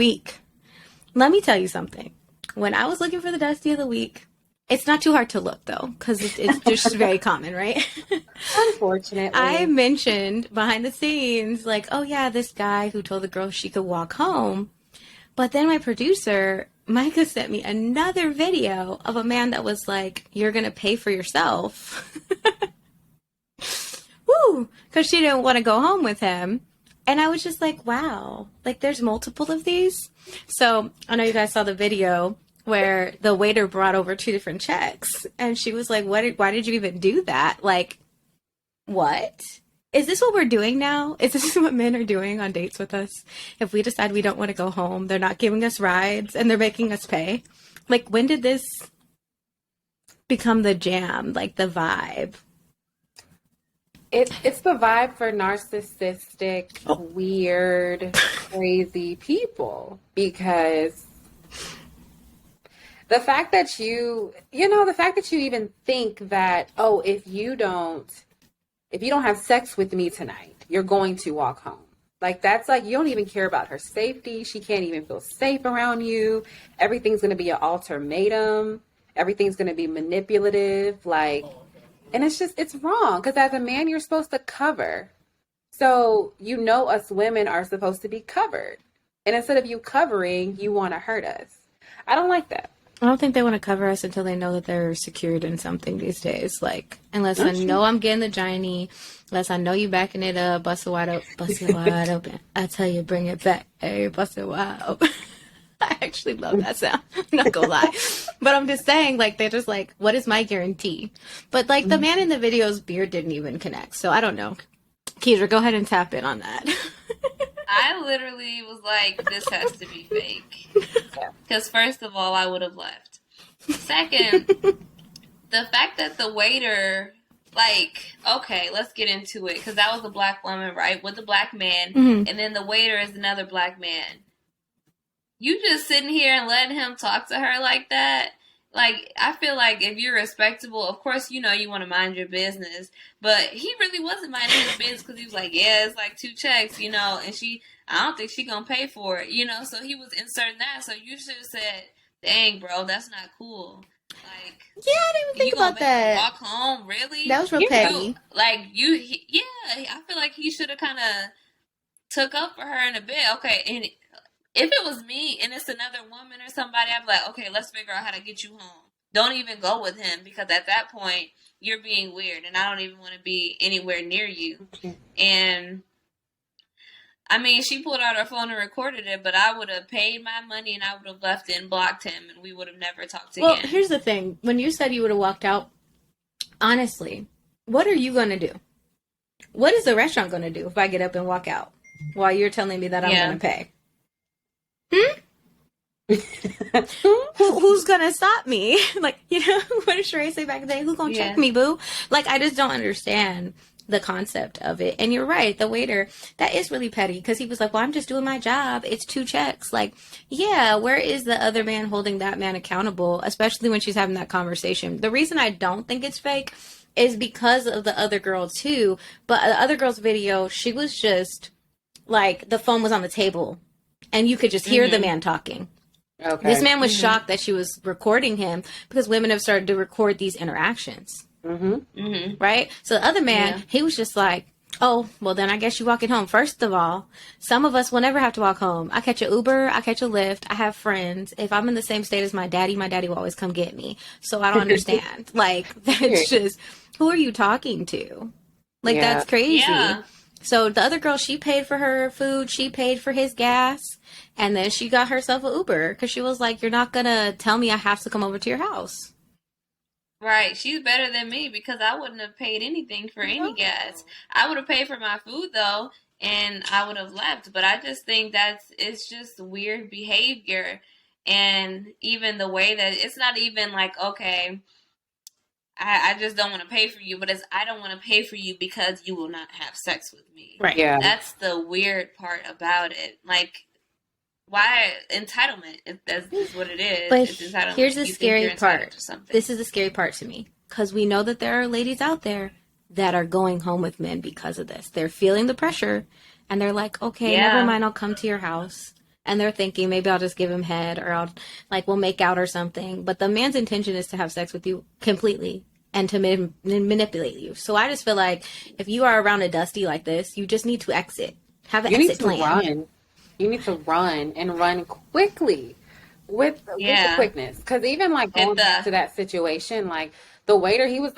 week. Let me tell you something. When I was looking for the Dusty of the week, it's not too hard to look, though, because it's just very common, right? Unfortunately. I mentioned behind the scenes, like, oh, yeah, this guy who told the girl she could walk home. But then my producer, Micah, sent me another video of a man that was like, you're going to pay for yourself. Woo! Because she didn't want to go home with him. And I was just like, wow, like there's multiple of these. So I know you guys saw the video where the waiter brought over 2 different checks. And she was like, why did you even do that? Like, what? Is this what we're doing now? Is this what men are doing on dates with us? If we decide we don't want to go home, they're not giving us rides and they're making us pay. Like, when did this become the jam, like the vibe? It's the vibe for narcissistic, weird, crazy people. Because the fact that you even think that, oh, if you don't have sex with me tonight, you're going to walk home. Like, that's like, you don't even care about her safety. She can't even feel safe around you. Everything's going to be an ultimatum. Everything's going to be manipulative. Like, and it's wrong. Because as a man, you're supposed to cover. So, us women are supposed to be covered. And instead of you covering, you want to hurt us. I don't like that. I don't think they want to cover us until they know that they're secured in something these days. Like, unless I know I'm getting the Johnny, unless I know you backing it up, bust it wide open. I tell you, bring it back. Hey, bust it wide open. I actually love that sound. I'm not gonna lie. But I'm just saying, like, they're just like, what is my guarantee? But, like, the man in the video's beard didn't even connect. So I don't know. Keidra, go ahead and tap in on that. I literally was like, this has to be fake. Because first of all, I would have left. Second, the fact that the waiter, like, okay, let's get into it. Because that was a black woman, right? With a black man. Mm-hmm. And then the waiter is another black man. You just sitting here and letting him talk to her like that? Like, I feel like if you're respectable, of course, you want to mind your business. But he really wasn't minding his business because he was like, yeah, it's like 2 checks, and I don't think she gonna pay for it, So he was inserting that. So you should have said, dang, bro, that's not cool. Like, yeah, I didn't even think about that. Walk home, really? That was real petty. I feel like he should have kind of took up for her in a bit. Okay, and if it was me and it's another woman or somebody, I'd be like, okay, let's figure out how to get you home. Don't even go with him because at that point, you're being weird and I don't even want to be anywhere near you. And, I mean, she pulled out her phone and recorded it, but I would have paid my money and I would have left and blocked him and we would have never talked again. Well, here's the thing. When you said you would have walked out, honestly, what are you going to do? What is the restaurant going to do if I get up and walk out while you're telling me that I'm going to pay? Who's gonna stop me? Like, what did Sheree say back then? Who's gonna check me, boo? Like, I just don't understand the concept of it. And you're right, the waiter, that is really petty because he was like, well, I'm just doing my job. It's 2 checks. Like, yeah, where is the other man holding that man accountable, especially when she's having that conversation? The reason I don't think it's fake is because of the other girl too. But the other girl's video, she was just like, the phone was on the table and you could just hear the man talking. Okay. This man was shocked that she was recording him because women have started to record these interactions. Right? So the other man, he was just like, oh, well, then I guess you're walking home. First of all, some of us will never have to walk home. I catch an Uber. I catch a Lyft. I have friends. If I'm in the same state as my daddy will always come get me. So I don't understand. Like, that's just, who are you talking to? Like, that's crazy. Yeah. So the other girl, she paid for her food. She paid for his gas. And then she got herself an Uber because she was like, you're not going to tell me I have to come over to your house. Right. She's better than me because I wouldn't have paid anything for any gas. I would have paid for my food, though, and I would have left. But I just think it's just weird behavior. And even the way that it's not even like, okay, I just don't want to pay for you, but it's I don't want to pay for you because you will not have sex with me. Right. Yeah. That's the weird part about it. Like, why entitlement? If that's what it is. But it's entitlement. Here's the scary part. This is the scary part to me. Because we know that there are ladies out there that are going home with men because of this. They're feeling the pressure. And they're like, okay, never mind, I'll come to your house. and they're thinking maybe I'll just give him head or I'll like we'll make out or something. But the man's intention is to have sex with you completely and to manipulate you. So I just feel like if you are around a Dusty like this, you just need to exit. Have an exit plan. Run. You need to run and run quickly with the quickness. Because even like going back to that situation, like the waiter, she was